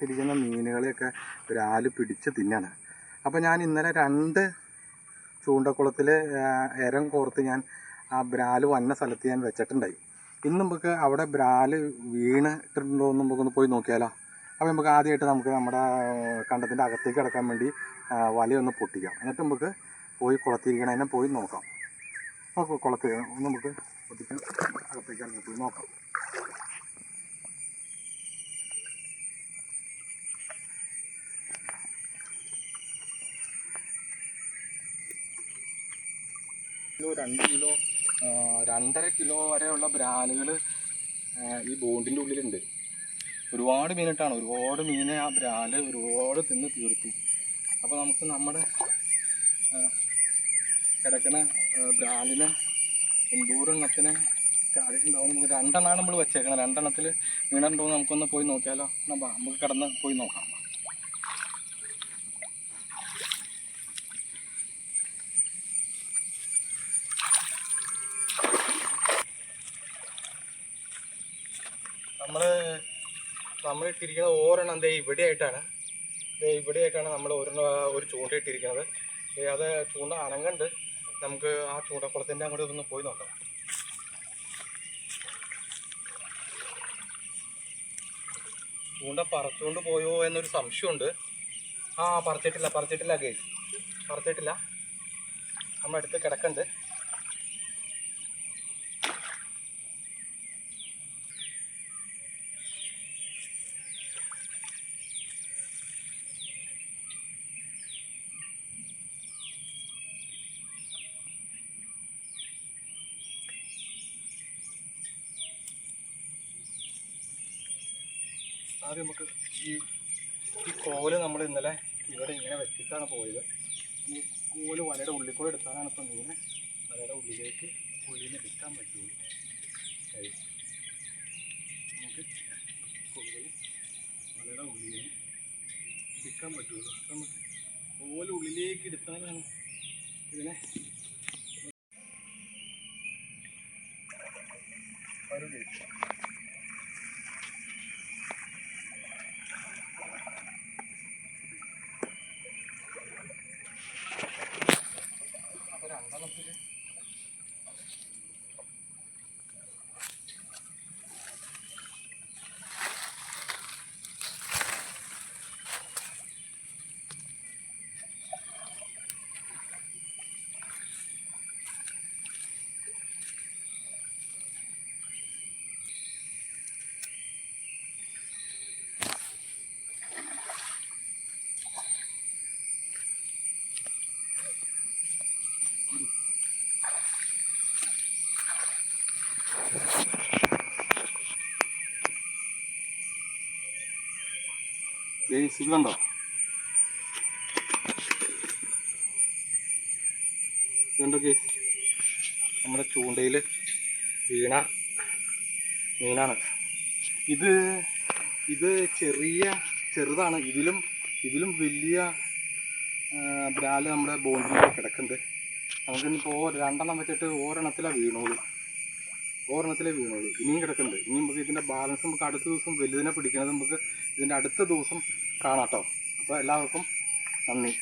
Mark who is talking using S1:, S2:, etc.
S1: പുറത്തിരിക്കുന്ന മീനുകളെയൊക്കെ ബ്രാല് പിടിച്ച് തിന്നാണ്. അപ്പോൾ ഞാൻ ഇന്നലെ 2 ചൂണ്ടക്കുളത്തിൽ എരം കോർത്ത് ഞാൻ ആ ബ്രാല് വന്ന സ്ഥലത്ത് ഞാൻ വെച്ചിട്ടുണ്ടായി. ഇന്ന് നമുക്ക് അവിടെ ബ്രാല് വീണിട്ടുണ്ടോ എന്ന് നമുക്കൊന്ന് പോയി നോക്കിയാലോ. അപ്പോൾ നമുക്ക് ആദ്യമായിട്ട് നമുക്ക് നമ്മുടെ കണ്ടത്തിൻ്റെ അകത്തേക്ക് കിടക്കാൻ വേണ്ടി വലയൊന്ന് പൊട്ടിക്കാം. എന്നിട്ട് നമുക്ക് പോയി കുളത്തിരിക്കണതിനെ പോയി നോക്കാം. കുളത്തിൽ നമുക്ക് പൊട്ടിക്കാൻ അകത്തേക്ക് പോയി നോക്കാം. കിലോ 2 കിലോ 2.5 കിലോ വരെയുള്ള ബ്രാലുകൾ ഈ ബോണ്ടിൻ്റെ ഉള്ളിലുണ്ട്. ഒരുപാട് മീനിട്ടാണ്, ഒരുപാട് മീനെ ആ ബ്രാല് ഒരുപാട് തിന്ന് തീർത്തു. അപ്പോൾ നമുക്ക് നമ്മുടെ കിടക്കുന്ന ബ്രാലിനെ എന്തോരെണ്ണത്തിനെ ചാടിയിട്ടുണ്ടാവും. നമുക്ക് 2 എണ്ണമാണ് നമ്മൾ വെച്ചേക്കണം. 2 എണ്ണത്തിൽ വീണുണ്ടോ എന്ന് നമുക്കൊന്ന് പോയി നോക്കിയാലോ. നമുക്ക് കിടന്ന് പോയി നോക്കാം. നമ്മൾ ഇട്ടിരിക്കുന്ന ഓരെണ്ണം ഇവിടെയായിട്ടാണ് നമ്മൾ ഒരു ചൂണ്ട ഇട്ടിരിക്കുന്നത്. അത് ചൂണ്ട അനങ്ങണ്ട്. നമുക്ക് ആ ചൂണ്ടക്കുളത്തിൻ്റെ അങ്ങോട്ട് ഒന്ന് പോയി നോക്കാം. ചൂണ്ട പറിച്ചുകൊണ്ട് പോയോ എന്നൊരു സംശയമുണ്ട്. പറിച്ചിട്ടില്ല ഗൈസ്, പറിച്ചിട്ടില്ല. നമ്മുടെ അടുത്ത് കിടക്കുന്നുണ്ട്. ആദ്യം നമുക്ക് ഈ കോല് നമ്മൾ ഇന്നലെ ഇവിടെ ഇങ്ങനെ വെച്ചിട്ടാണ് പോയത്. ഈ കോല് വലയുടെ ഉള്ളിൽ കൂടെ എടുത്താലാണ് ഇപ്പം മീനെ വലയുടെ ഉള്ളിലേക്ക് പുള്ളിനെ എടുക്കാൻ പറ്റുള്ളൂ. നമുക്ക് കോല് വലയുടെ ഉള്ളിൽ എടുക്കാൻ പറ്റുള്ളൂ. അപ്പം നമുക്ക് കോല് ഉള്ളിലേക്ക് എടുത്താലാണ് ഇതിനെ വരും. ഇത് കണ്ടോ, കേസ് നമ്മുടെ ചൂണ്ടയിൽ വീണ മീനാണ്. ഇത് ചെറുതാണ്. ഇതിലും വലിയ ബ്രാല് നമ്മുടെ ബോണ്ടിൽ കിടക്കുന്നുണ്ട്. നമുക്കിന്നിപ്പോൾ 2 എണ്ണം വെച്ചിട്ട് ഒരെണ്ണത്തിലേ വീണുള്ളൂ. ഇനിയും കിടക്കുന്നുണ്ട്. ഇനി നമുക്ക് ഇതിൻ്റെ ബാലൻസ് നമുക്ക് അടുത്ത ദിവസം വലുതിനെ പിടിക്കുന്നത് നമുക്ക് ഇതിൻ്റെ അടുത്ത ദിവസം കാണാം കേട്ടോ. അപ്പോൾ എല്ലാവർക്കും നന്ദി.